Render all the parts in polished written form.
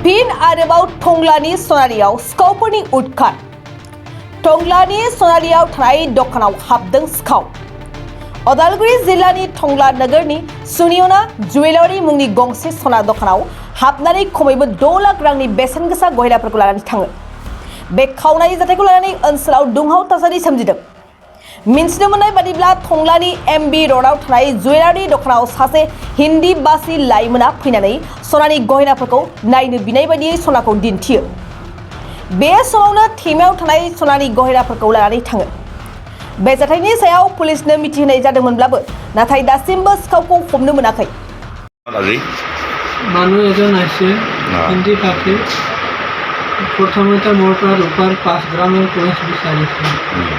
Fin आरोबाव टंलानि सनारियाव सिखावफोरनि उदखार टंलानि सनारियाव थानाय दखानाव हाबदों सिखाव अदालगुरि जिल्लानि टंला नोगोरनि सुनियना जुवेलारि मुंनि गंसे सना दखानाव हाबनानै खमैबो 6 लाख रांनि बेसेन गोसा गहेनाफोरखौ लानानै थाङो। बे खावनाय जाथायखौ लानानै ओनसोलाव दुंहाव थासारि सोमजिदों। मिन्थिनो मोननाय बादिब्ला टंलानि एमबी र'डआव थानाय जुवेलारि दखानाव सासे हिन्दी भाषी लाइमोना फैनानै सनानि गहेनाफोरखौ नायनो बिनाय बायदियै सनाखौ दिन्थियो। बे समावनो थेमायाव थानाय सनानि गहेनाफोरखौ लानानै थाङो। बे जाथायनि सायाव पुलिसनो मिथिहोनाय जादोंमोनब्लाबो नाथाय दासिमबो सिखावखौ हमनो मोनाखै। মানুহ এজন আহিছে হিন্দী ভাষী প্ৰথমতে মোৰ পৰা ৰূপাৰ 5 গ্ৰামৰ কইন্স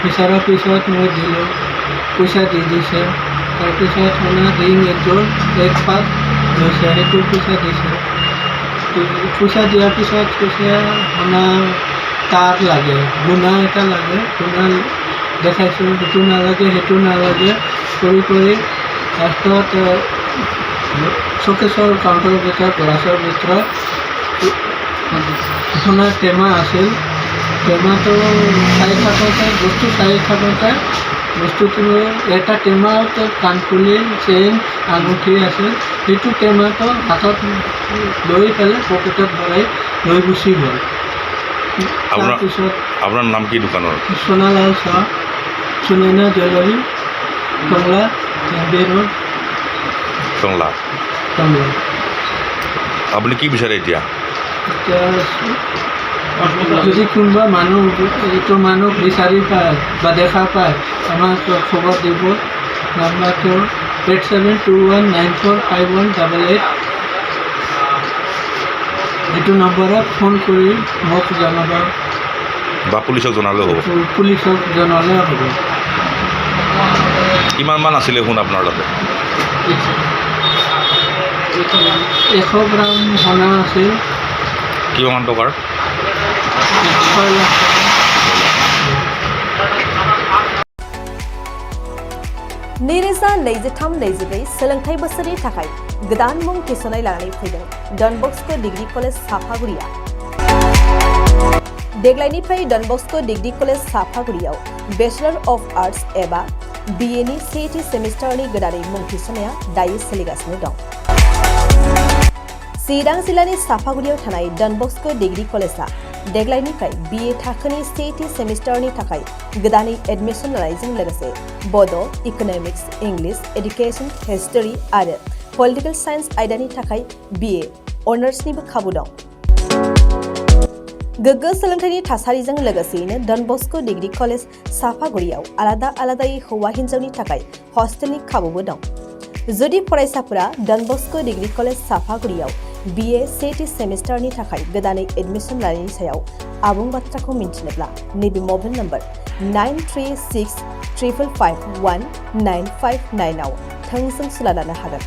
বিচাৰাৰ পিছত মই দিলোঁ, পইচা দি দিছে। তাৰপিছত সোণা ৰিং এযোৰ 1 পাক লৈছে, সেইটো পইচা দিছে। পইচা দিয়াৰ পিছত কৈছে সোণা তাৰ লাগে, গুণা এটা লাগে, গুণা দেখাইছোঁ, সেইটো নালাগে কৰি লাষ্টত শোকেছৰ কাউণ্টাৰৰ ভিতৰত গ্লাছৰ ভিতৰত সোণাৰ টেমা আছিল। টেমাটো চাই থাকোঁতে বস্তুটো এটা টেমাত কাণফুলি, চেইন, আঙুঠি আছিল। সেইটো টেমাটো হাতত লৈ পেলাই পকেটত ভৰাই লৈ গুচি গ'ল। তাৰপিছত আপোনাৰ নাম কি দোকানৰ? Sonalal Shah, Sunayana jewellery, Tangla, MB road, Tangla. আপুনি কি বিচাৰে এতিয়া? যদি কোনোবা মানুহ বিচাৰি পায় বা দেখা পায় আমাক খবৰ দিব। নাম্বাৰটো 8721945188। এইটো নম্বৰত ফোন কৰি মোক জনাব বা পুলিচক জনালেও হ'ব। কিমান মান আছিলে সোণ আপোনাৰ তাতে? 100 গ্ৰাম সোণা আছিল। কিমান টকাৰ? 6 লাখ। नैरोजा 23-24 सोलोंथाइ बोसोरनि थाखाय गोदान मुं थिसननाय लानानै फैदों डन बस्क' डिग्री कलेज साफागुरिया। देग्लायनिफ्राय डन बस्क' डिग्री कलेज साफागुरियाव बेचलर अफ आर्ट्स एबा BA नि सेथि सेमिस्टारनि गोदानै मुं थिसननाया दायो सोलिगासिनो दं। चिरां जिल्लानि साफागुरियाव थानाय डन बस्क' डिग्री कलेजआ देग्लायनिफ्राय BA थाखोनि सेथि सेमिस्टारनि थाखाय गोदानै एडमिशन लानायजों लोगोसे बड', इक'नमिक्स, इंलिश, एडुकेशन, हिस्टरी आरो पलिटिकल साइन्स आयदानि थाखाय BA अनार्सनिबो खाबु दं। गोग्गो सोलोंथाइनि थासारिजों लोगोसेयैनो डन बस्क' डिग्री कलेज साफागुरियाव आलादायै हौवा हिन्जावनि थाखाय हस्टेलनि खाबुबो दं। जुदि फरायसाफोरा डन बस्क' डिग्री कलेज साफागुरियाव BA सेथि सेमिस्टारनि थाखाय गोदानै एडमिशन लानायनि सायाव आबुं बाथ्राखौ मिन्थिनोब्ला नैबे मबाइल नम्बर 9365519559 आव थोंजों सुला लानो हागोन।